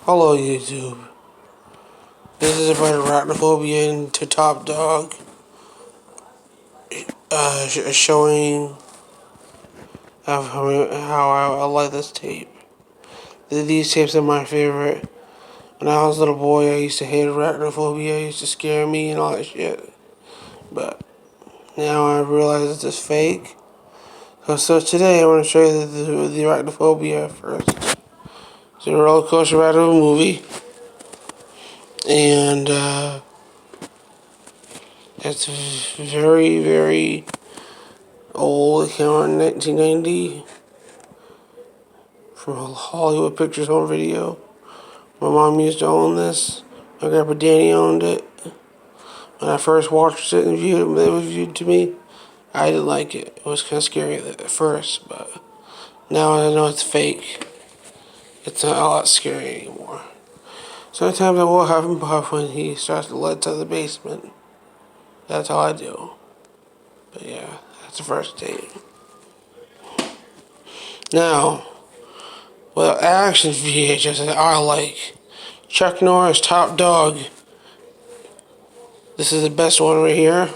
Hello YouTube. This is about Arachnophobia and to Top Dog showing of how I like this tape. These tapes are my favorite. When I was a little boy, I used to hate Arachnophobia. It used to scare me and all that shit. But now I realize it's fake. So today I want to show you the Arachnophobia first. It's a roller coaster ride of a movie. And it's very, very old. It came out in 1990 from Hollywood Pictures Home Video. My mom used to own this. My grandpa Danny owned it. When I first watched it and viewed it, it was viewed to me, I didn't like it. It was kind of scary at first, but now I know it's fake. It's not all that scary anymore. Sometimes I will have him puff when he starts to let to the basement. That's all I do. But yeah, that's the first date. Now, well, action VHS I like. Chuck Norris, Top Dog. This is the best one right here.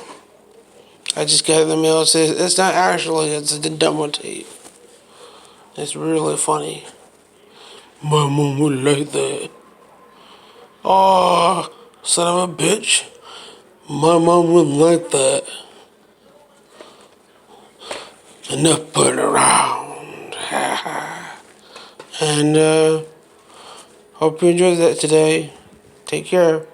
I just got it in the mail. It's not actually, it's the demo tape. It's really funny. My mom would like that. Oh, son of a bitch. My mom wouldn't like that. Enough putting around. And hope you enjoyed that today. Take care.